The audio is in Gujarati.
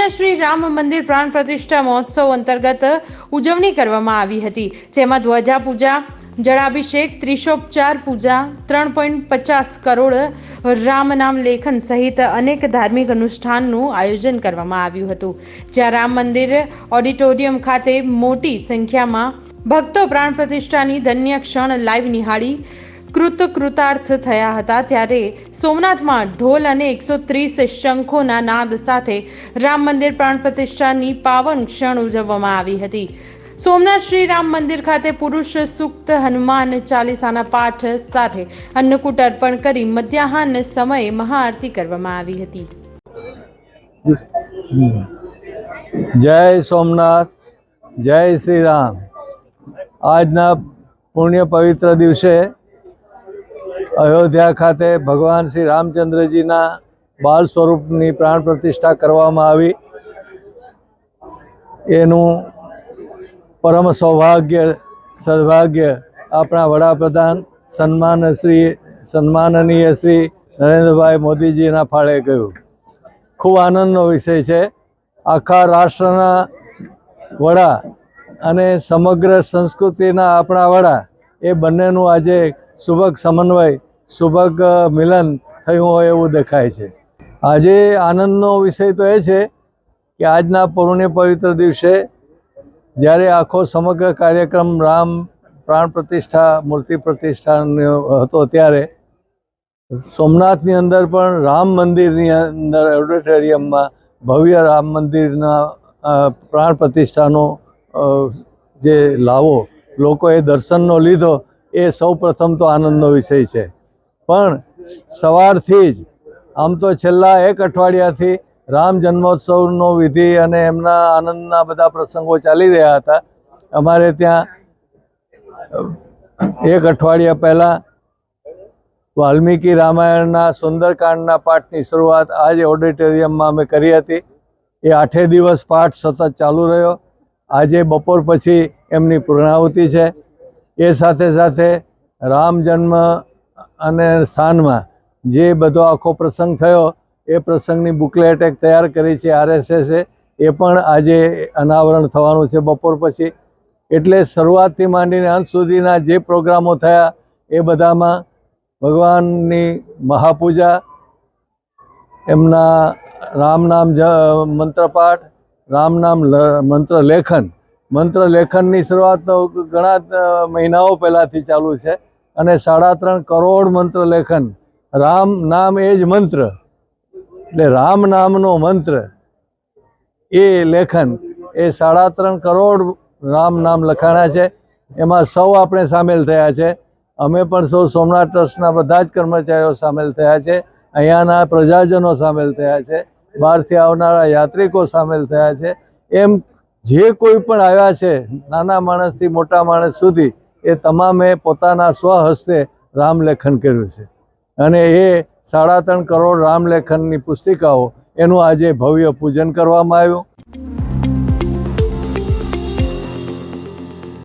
અહીંયા શ્રી રામ મંદિર પ્રાણ પ્રતિષ્ઠા મહોત્સવ અંતર્ગત ઉજવણી કરવામાં આવી હતી, જેમાં ધ્વજા પૂજા, જળાભિષેક, ત્રિશોપચાર પૂજા, 3.50 કરોડ રામ નામ લેખન સહિત અનેક ધાર્મિક અનુષ્ઠાનનું આયોજન કરવામાં આવ્યું હતું, જ્યાં રામ મંદિર ઓડિટોરિયમ ખાતે મોટી સંખ્યામાં ભક્તો પ્રાણ પ્રતિષ્ઠાની ધન્ય ક્ષણ લાઈવ નિહાળી કૃતાર્થ થયા હતા। ત્યારે સોમનાથમાં ઢોલ અને 130 શંખોના નાદ સાથે રામ મંદિર પ્રાણ પ્રતિષ્ઠાની પાવન ક્ષણ ઉજવવામાં આવી હતી। સોમનાથ શ્રી રામ મંદિર ખાતે પુરુષ સૂક્ત, હનુમાન ચાલીસાના પાઠ સાથે અન્નકૂટ અર્પણ કરી મધ્યાહન સમયે મહાઆરતી કરવામાં આવી હતી। જય સોમનાથ, જય શ્રી રામ। આજના પુણ્ય પવિત્ર દિવસે અયોધ્યા ખાતે ભગવાન શ્રી રામચંદ્રજીના બાલ સ્વરૂપની પ્રાણ પ્રતિષ્ઠા કરવામાં આવી। એનું પરમ સૌભાગ્ય સદભાગ્ય આપણા વડાપ્રધાન સન્માનનીય શ્રી નરેન્દ્રભાઈ મોદીજીના ફાળે ગયું। ખૂબ આનંદનો વિષય છે। આખા રાષ્ટ્રના વડા અને સમગ્ર સંસ્કૃતિના આપણા વડા એ બંનેનું આજે સુભગ સમન્વય, સુભગ મિલન થયું હોય એવું દેખાય છે। આજે આનંદનો વિષય તો એ છે કે આજના પુણ્ય પવિત્ર દિવસે જ્યારે આખો સમગ્ર કાર્યક્રમ રામ પ્રાણ પ્રતિષ્ઠા, મૂર્તિ પ્રતિષ્ઠાનો હતો, ત્યારે સોમનાથની અંદર પણ રામ મંદિરની અંદર ઓડિટોરિયમમાં ભવ્ય રામ મંદિરના પ્રાણ પ્રતિષ્ઠાનો જે લાવો લોકોએ દર્શનનો લીધો એ સૌ પ્રથમ તો આનંદનો વિષય છે। પણ સવારથી જ આમ તો છેલ્લા એક અઠવાડિયાથી રામ જન્મોત્સવનો વિધિ અને એમના આનંદના બધા પ્રસંગો ચાલી રહ્યા હતા। અમારે ત્યાં એક અઠવાડિયા પહેલાં વાલ્મીકી રામાયણના સુંદરકાંડના પાઠની શરૂઆત આજે ઓડિટોરિયમમાં અમે કરી હતી। એ 8 દિવસ પાઠ સતત ચાલુ રહ્યો। આજે બપોર પછી એમની પૂર્ણાહુતિ છે। એ સાથે સાથે રામ જન્મ અને સ્થાનમાં જે બધો આખો પ્રસંગ થયો એ પ્રસંગની બુકલેટ એક તૈયાર કરી છે RSSએ, એ પણ આજે અનાવરણ થવાનું છે બપોર પછી। એટલે શરૂઆતથી માંડીને અંત સુધીના જે પ્રોગ્રામો થયા એ બધામાં ભગવાનની મહાપૂજા, એમના રામ નામ મંત્રપાઠ, રામ નામ મંત્ર લેખનની શરૂઆત તો ઘણા મહિનાઓ પહેલાંથી ચાલુ છે અને 3.5 કરોડ મંત્ર લેખન, રામ નામ એ જ મંત્ર, એટલે રામ નામનો મંત્ર એ લેખન એ 3.5 કરોડ રામ નામ લખાણા છે। એમાં સૌ આપણે સામેલ થયા છે। અમે પણ સૌ સોમનાથ ટ્રસ્ટના બધા જ કર્મચારીઓ સામેલ થયા છે। અહીંયાના પ્રજાજનો સામેલ થયા છે, બહારથી આવનારા યાત્રિકો સામેલ થયા છે। એમ જે કોઈ પણ આવ્યા છે, નાના માણસથી મોટા માણસ સુધી, એ તમામે પોતાના સ્વહસ્તે રામલેખન કર્યું છે અને એ 3.5 કરોડ રામલેખનની પુસ્તિકાઓ એનું આજે ભવ્ય પૂજન કરવામાં આવ્યું।